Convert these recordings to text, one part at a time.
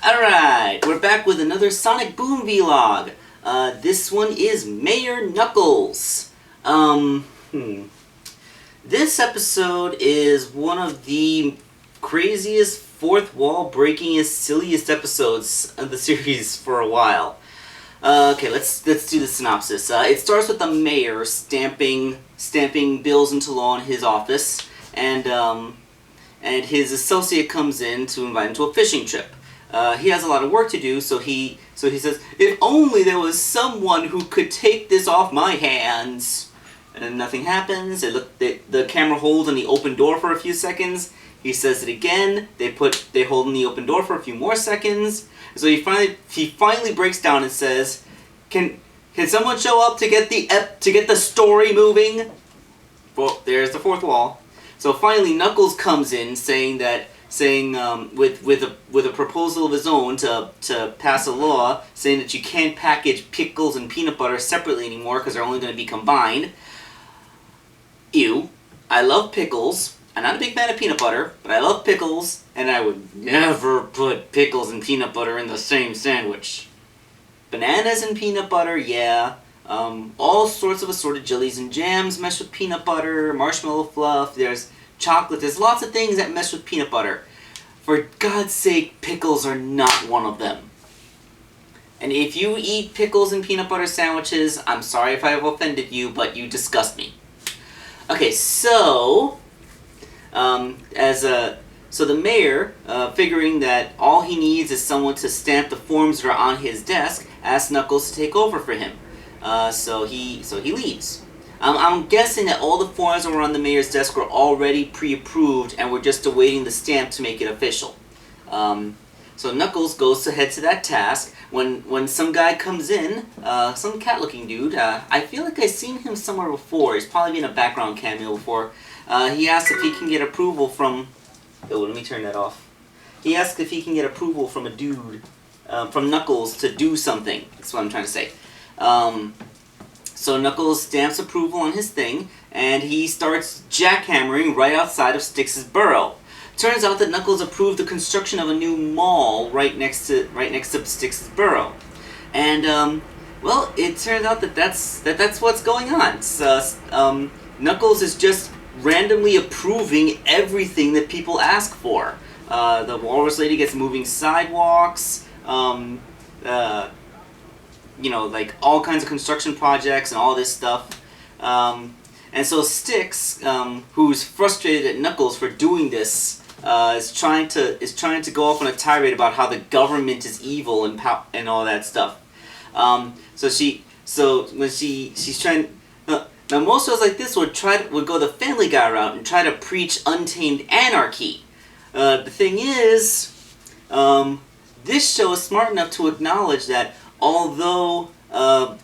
Alright, we're back with another Sonic Boom vlog. This one is Mayor Knuckles. This episode is one of the craziest, fourth wall breakingest, silliest episodes of the series for a while. Okay, let's do the synopsis. It starts with the mayor stamping bills into law in his office, and his associate comes in to invite him to a fishing trip. He has a lot of work to do, so he says, "If only there was someone who could take this off my hands." And then nothing happens. The camera holds on the open door for a few seconds. He says it again. They hold on the open door for a few more seconds. So he finally breaks down and says, "Can someone show up to get the story moving?" Well, there's the fourth wall. So finally, Knuckles comes in saying with a proposal of his own to pass a law saying that you can't package pickles and peanut butter separately anymore because they're only going to be combined. Ew. I love pickles. I'm not a big fan of peanut butter, but I love pickles, and I would never put pickles and peanut butter in the same sandwich. Bananas and peanut butter, yeah. All sorts of assorted jellies and jams mesh with peanut butter, marshmallow fluff, there's chocolate, there's lots of things that mesh with peanut butter. For God's sake, pickles are not one of them. And if you eat pickles and peanut butter sandwiches, I'm sorry if I have offended you, but you disgust me. Okay, so the mayor, figuring that all he needs is someone to stamp the forms that are on his desk, asks Knuckles to take over for him. So he leaves. I'm guessing that all the forms that were on the mayor's desk were already pre-approved and were just awaiting the stamp to make it official. So Knuckles goes ahead to that task when some guy comes in, some cat-looking dude. I feel like I've seen him somewhere before. He's probably been a background cameo before. He asks if he can get approval from... Oh, let me turn that off. He asks if he can get approval from a dude, from Knuckles, to do something. That's what I'm trying to say. So Knuckles stamps approval on his thing, and he starts jackhammering right outside of Styx's burrow. Turns out that Knuckles approved the construction of a new mall right next to Styx's burrow. And, well, it turns out that's what's going on. So, Knuckles is just randomly approving everything that people ask for. The walrus lady gets moving sidewalks, like all kinds of construction projects and all this stuff. And so Styx, who's frustrated at Knuckles for doing this, is trying to go off on a tirade about how the government is evil and all that stuff. She's trying. Now most shows like this would go the Family Guy route and try to preach untamed anarchy. The thing is, this show is smart enough to acknowledge that although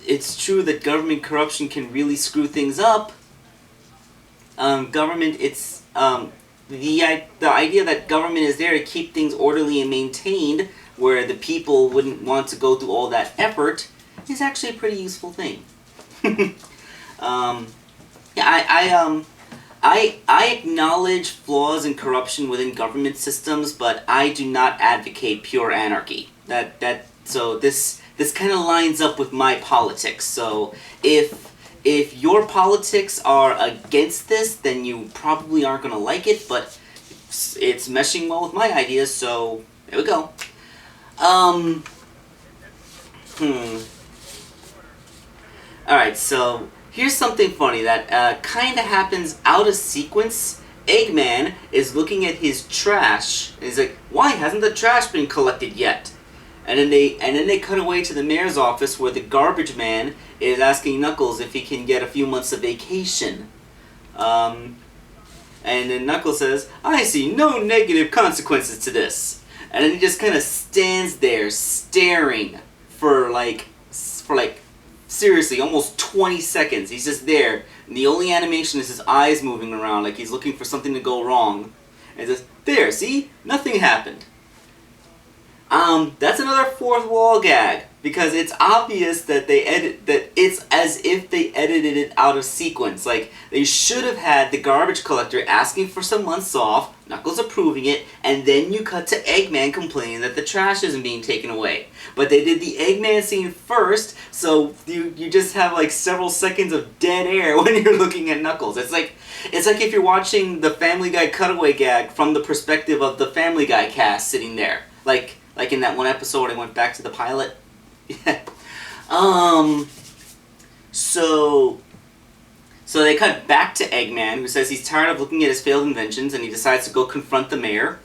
it's true that government corruption can really screw things up, the idea that government is there to keep things orderly and maintained, where the people wouldn't want to go through all that effort, is actually a pretty useful thing. I acknowledge flaws and corruption within government systems, but I do not advocate pure anarchy. So this kind of lines up with my politics. So if your politics are against this, then you probably aren't going to like it, but it's meshing well with my ideas, so there we go. Alright, so here's something funny that kind of happens out of sequence. Eggman is looking at his trash, and he's like, "Why hasn't the trash been collected yet?" And then they cut away to the mayor's office where the garbage man is asking Knuckles if he can get a few months of vacation. And then Knuckles says, "I see no negative consequences to this." And then he just kind of stands there staring for seriously almost 20 seconds. He's just there, and the only animation is his eyes moving around like he's looking for something to go wrong. And he says, "There, see? Nothing happened." That's another fourth wall gag, because it's obvious that it's as if they edited it out of sequence. Like, they should have had the garbage collector asking for some months off, Knuckles approving it, and then you cut to Eggman complaining that the trash isn't being taken away. But they did the Eggman scene first, so you just have like several seconds of dead air when you're looking at Knuckles. It's like if you're watching the Family Guy cutaway gag from the perspective of the Family Guy cast sitting there. Like in that one episode I went back to the pilot. So they cut back to Eggman, who says he's tired of looking at his failed inventions, and he decides to go confront the mayor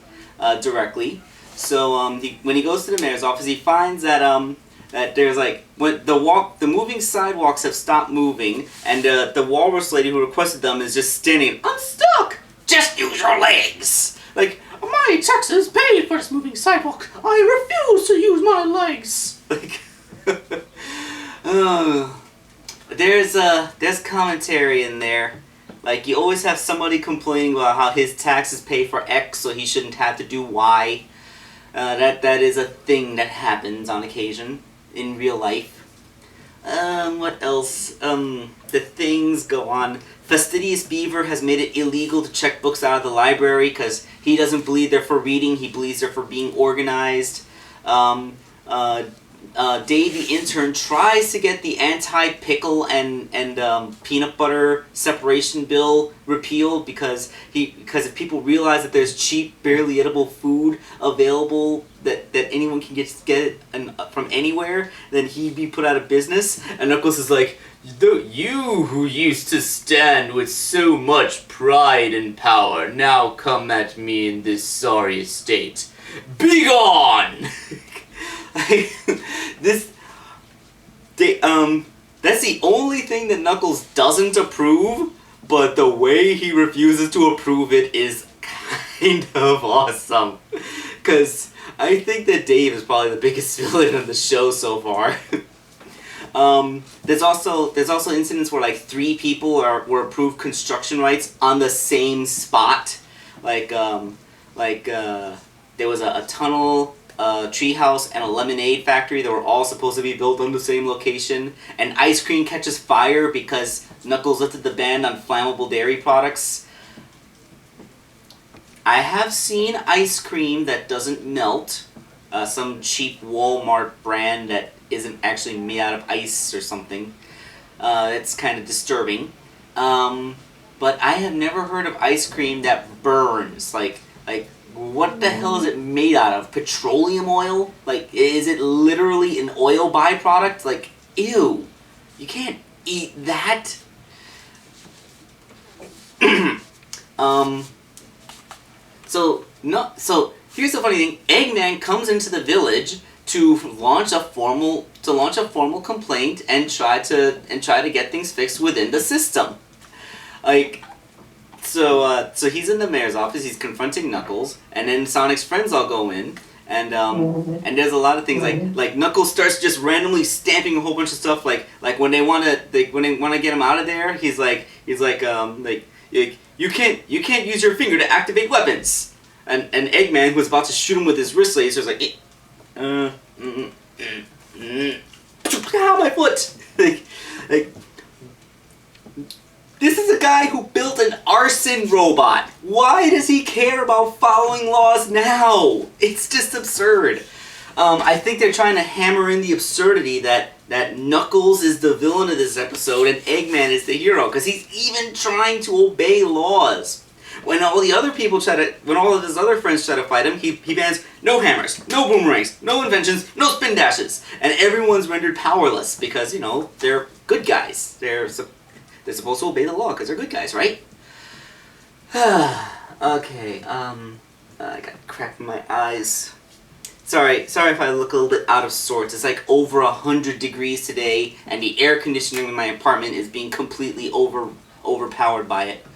directly. So when he goes to the mayor's office, he finds that that there's like when the moving sidewalks have stopped moving, and the walrus lady who requested them is just standing. I'm stuck. Just use your legs. Like, my taxes paid for this moving sidewalk. I refuse to use my legs. Like, there's commentary in there. Like, you always have somebody complaining about how his taxes pay for X, so he shouldn't have to do Y. That is a thing that happens on occasion in real life. What else? The things go on. Fastidious Beaver has made it illegal to check books out of the library because he doesn't believe they're for reading, he believes they're for being organized. Dave the intern tries to get the anti-pickle and peanut butter separation bill repealed because if people realize that there's cheap, barely edible food available that anyone can get from anywhere, then he'd be put out of business. And Knuckles is like, you who used to stand with so much pride and power now come at me in this sorry state. Begone! That's the only thing that Knuckles doesn't approve, but the way he refuses to approve it is kind of awesome. Because I think that Dave is probably the biggest villain of the show so far. There's also incidents where like 3 people were approved construction rights on the same spot. Like there was a tunnel, a treehouse, and a lemonade factory that were all supposed to be built on the same location. And ice cream catches fire because Knuckles lifted the ban on flammable dairy products. I have seen ice cream that doesn't melt. Some cheap Walmart brand that isn't actually made out of ice or something. It's kind of disturbing. But I have never heard of ice cream that burns. Like, what the hell is it made out of? Petroleum oil? Like, is it literally an oil byproduct? Like, ew. You can't eat that. So here's the funny thing. Eggman comes into the village to launch a formal complaint and try to get things fixed within the system. Like, so he's in the mayor's office. He's confronting Knuckles, and then Sonic's friends all go in, and there's a lot of things like Knuckles starts just randomly stamping a whole bunch of stuff. Like when they want to get him out of there, he's like you can't use your finger to activate weapons. And Eggman, who was about to shoot him with his wrist laser, is like, ow, my foot. like. This is a guy who built an arson robot. Why does he care about following laws now? It's just absurd. I think they're trying to hammer in the absurdity that Knuckles is the villain of this episode and Eggman is the hero, because he's even trying to obey laws. When all of his other friends try to fight him, he bans no hammers, no boomerangs, no inventions, no spin dashes, and everyone's rendered powerless because, they're good guys. They're supposed to obey the law because they're good guys, right? Okay, I got crack in my eyes. Sorry if I look a little bit out of sorts. It's like over 100 degrees today, and the air conditioning in my apartment is being completely overpowered by it.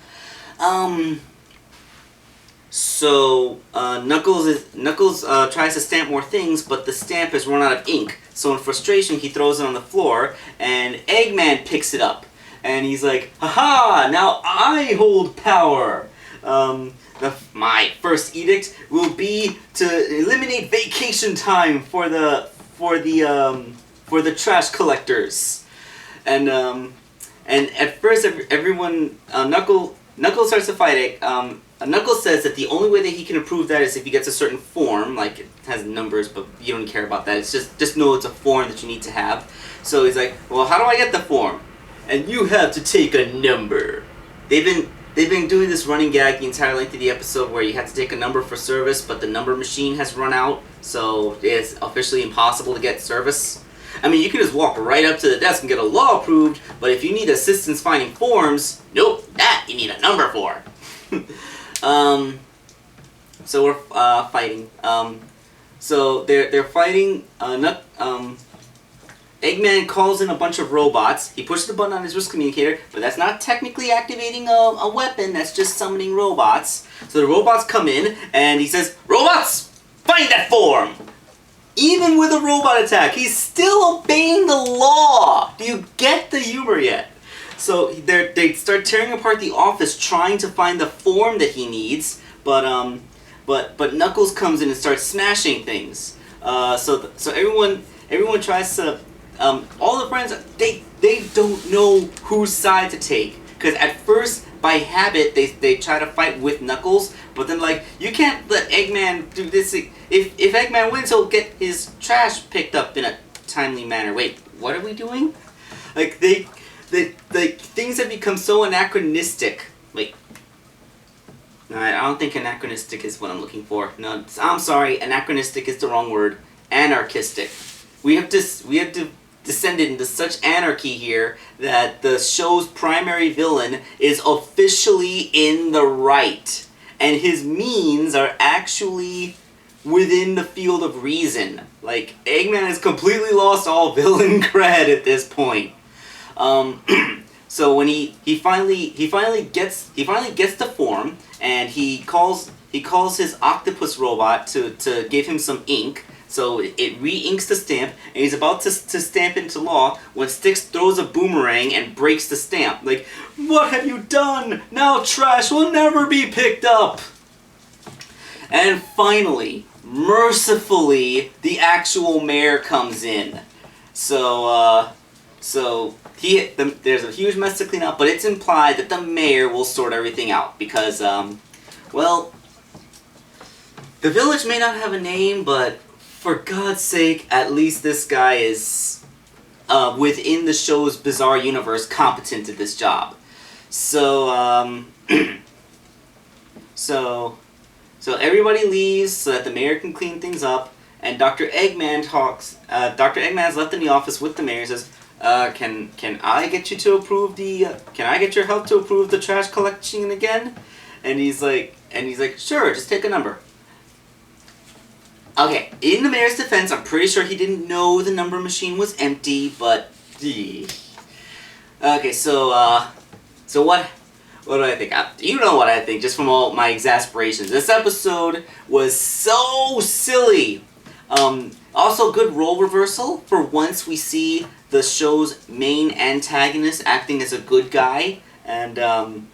Knuckles tries to stamp more things, but the stamp has run out of ink. So in frustration, he throws it on the floor, and Eggman picks it up. And he's like, haha, now I hold power. My first edict will be to eliminate vacation time for the for the trash collectors. And at first, everyone Knuckles starts to fight it. Knuckles says that the only way that he can approve that is if he gets a certain form, like it has numbers, but you don't care about that. It's just know it's a form that you need to have. So he's like, well, how do I get the form? And you have to take a number. They've been doing this running gag the entire length of the episode where you have to take a number for service, but the number machine has run out, so it's officially impossible to get service. I mean, you can just walk right up to the desk and get a law approved, but if you need assistance finding forms, nope, that you need a number for. So we're fighting. So they're fighting. Eggman calls in a bunch of robots. He pushes the button on his wrist communicator, but that's not technically activating a weapon. That's just summoning robots. So the robots come in, and he says, "Robots, find that form!" Even with a robot attack, he's still obeying the law. Do you get the humor yet? So they start tearing apart the office, trying to find the form that he needs. But Knuckles comes in and starts smashing things. So everyone tries to. All the friends, they don't know whose side to take. Because at first, by habit, they try to fight with Knuckles, but then like, you can't let Eggman do this. If Eggman wins, he'll get his trash picked up in a timely manner. Wait, what are we doing? Like, things have become so anachronistic. Wait. No, I don't think anachronistic is what I'm looking for. No, I'm sorry, anachronistic is the wrong word. Anarchistic. We have descended into such anarchy here that the show's primary villain is officially in the right. And his means are actually within the field of reason. Like, Eggman has completely lost all villain cred at this point. So when he finally gets the form, and he calls his octopus robot to give him some ink. So it re-inks the stamp, and he's about to stamp into law when Styx throws a boomerang and breaks the stamp. Like, what have you done? Now trash will never be picked up! And finally, mercifully, the actual mayor comes in. So there's a huge mess to clean up, but it's implied that the mayor will sort everything out because, well, the village may not have a name, but for God's sake, at least this guy is, within the show's bizarre universe, competent at this job. So, so everybody leaves so that the mayor can clean things up, and Dr. Eggman talks. Dr. Eggman's left in the office with the mayor and says, can I get you to approve can I get your help to approve the trash collection again? And he's like, sure, just take a number. Okay, in the mayor's defense, I'm pretty sure he didn't know the number machine was empty, but... Okay, so what do I think? You know what I think, just from all my exasperations. This episode was so silly. Also, good role reversal. For once, we see the show's main antagonist acting as a good guy. And, I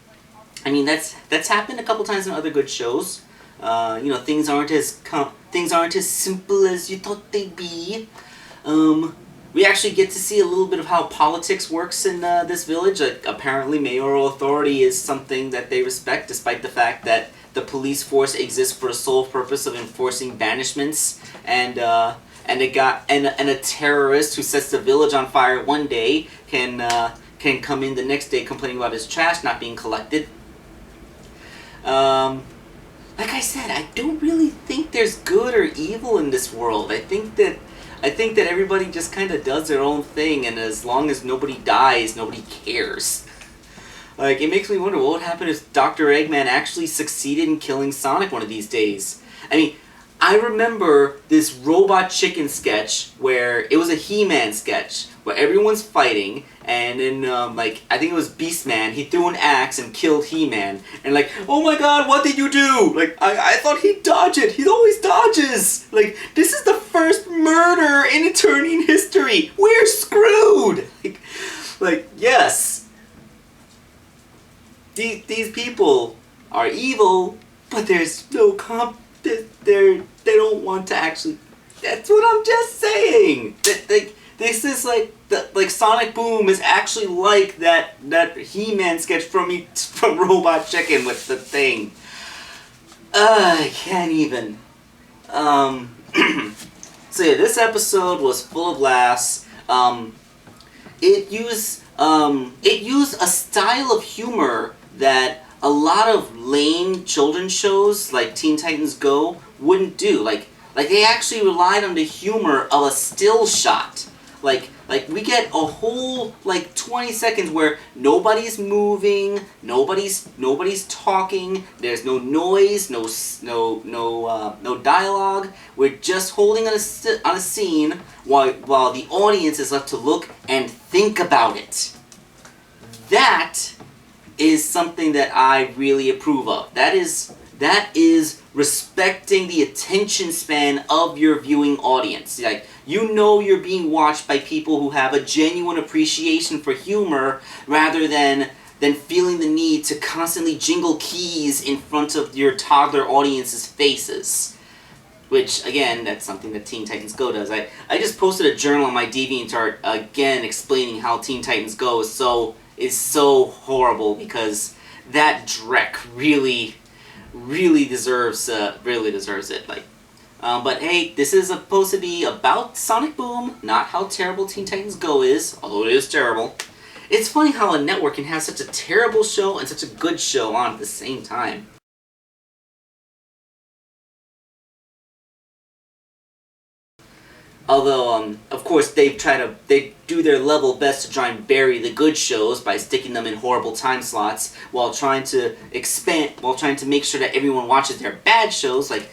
mean, that's happened a couple times in other good shows. Things aren't as simple as you thought they'd be. We actually get to see a little bit of how politics works in this village. Like, apparently mayoral authority is something that they respect, despite the fact that the police force exists for the sole purpose of enforcing banishments. And a terrorist who sets the village on fire one day can come in the next day complaining about his trash not being collected. Like I said, I don't really think there's good or evil in this world. I think that everybody just kind of does their own thing, and as long as nobody dies, nobody cares. Like, it makes me wonder what would happen if Dr. Eggman actually succeeded in killing Sonic one of these days. I mean, I remember this Robot Chicken sketch where it was a He-Man sketch where everyone's fighting, and then I think it was Beastman, he threw an axe and killed He-Man, and like, oh my god, what did you do? Like, I thought he'd dodge it. He always dodges. Like, this is the first murder in Eternian history. We're screwed. Like yes, these people are evil, but there's no they don't want to actually. That's what I'm just saying. This is like Sonic Boom is actually like that He-Man sketch from Robot Chicken with the thing. I can't even. So yeah, this episode was full of laughs. It used a style of humor that a lot of lame children's shows like Teen Titans Go wouldn't do. Like they actually relied on the humor of a still shot. Like we get a whole 20 seconds where nobody's moving, nobody's talking, there's no noise, no dialogue. We're just holding on a scene while the audience is left to look and think about it. That is something that I really approve of. That is respecting the attention span of your viewing audience. Like, you know you're being watched by people who have a genuine appreciation for humor rather than feeling the need to constantly jingle keys in front of your toddler audience's faces. Which, again, that's something that Teen Titans Go does. I just posted a journal on my DeviantArt, again, explaining how Teen Titans Go is so horrible, because that Drek really deserves it. But hey, this is supposed to be about Sonic Boom, not how terrible Teen Titans Go is, although it is terrible. It's funny how a network can have such a terrible show and such a good show on at the same time. Although, of course, they do their level best to try and bury the good shows by sticking them in horrible time slots while trying to make sure that everyone watches their bad shows. Like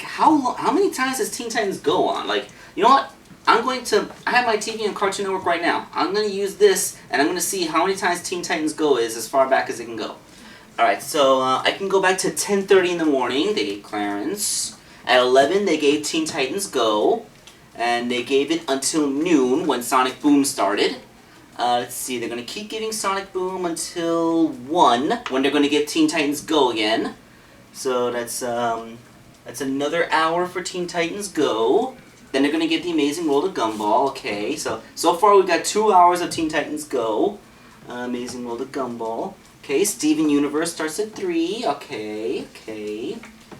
how many times does Teen Titans Go on? Like, you know what? I have my TV on Cartoon Network right now. I'm going to use this, and I'm going to see how many times Teen Titans Go is as far back as it can go. Alright, so I can go back to 10:30 in the morning. They gave Clarence. At 11, they gave Teen Titans Go. And they gave it until noon when Sonic Boom started. Let's see, they're going to keep giving Sonic Boom until 1 when they're going to give Teen Titans Go again. So that's another hour for Teen Titans Go. Then they're going to give The Amazing World of Gumball. Okay, so far we've got 2 hours of Teen Titans Go. Amazing World of Gumball. Okay, Steven Universe starts at 3. Okay.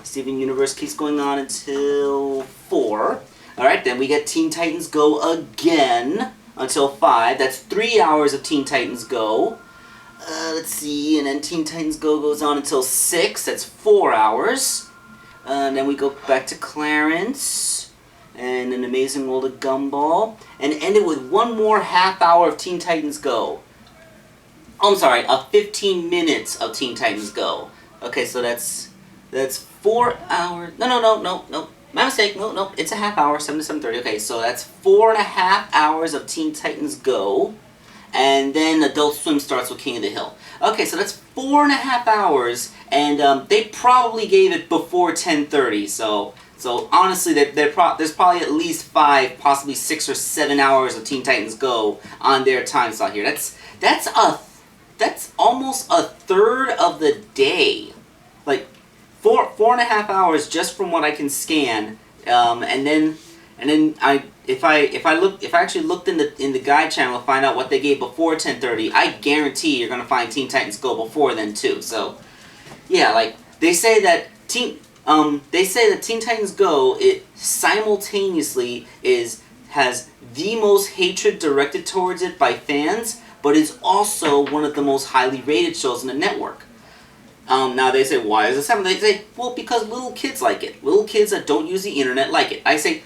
Steven Universe keeps going on until 4. Alright, then we get Teen Titans Go again until 5. That's 3 hours of Teen Titans Go. Let's see, and then Teen Titans Go goes on until 6. That's 4 hours. And then we go back to Clarence and An Amazing World of Gumball. And end it with one more half hour of Teen Titans Go. Oh, I'm sorry, 15 minutes of Teen Titans Go. Okay, so that's 4 hours. No. My mistake. No. It's a half hour, 7 to 7:30. Okay, so that's 4.5 hours of Teen Titans Go, and then Adult Swim starts with King of the Hill. Okay, so that's 4.5 hours, and they probably gave it before 10:30. So honestly, there's probably at least 5, possibly 6 or 7 hours of Teen Titans Go on their time slot here. That's almost a third of the day. Like, 4.5 hours just from what I can scan, and then if I actually looked in the guide channel to find out what they gave before 10:30, I guarantee you're gonna find Teen Titans Go before then too. So yeah, like they say that Teen Titans Go, it simultaneously has the most hatred directed towards it by fans, but is also one of the most highly rated shows on the network. Now they say, why is this happening? They say, well, because little kids like it. Little kids that don't use the internet like it. I say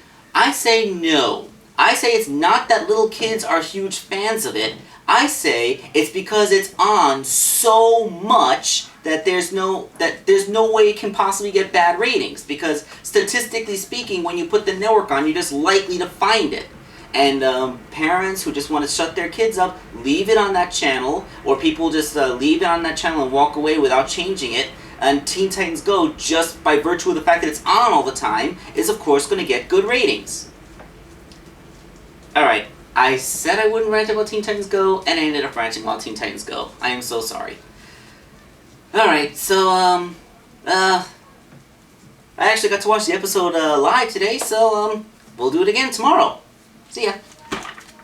no. I say it's not that little kids are huge fans of it. I say it's because it's on so much that there's no way it can possibly get bad ratings. Because statistically speaking, when you put the network on, you're just likely to find it. And parents who just want to shut their kids up, leave it on that channel, or people just leave it on that channel and walk away without changing it. And Teen Titans Go, just by virtue of the fact that it's on all the time, is of course going to get good ratings. Alright, I said I wouldn't rant about Teen Titans Go, and I ended up ranting about Teen Titans Go. I am so sorry. Alright, so, I actually got to watch the episode live today, so, we'll do it again tomorrow. See ya.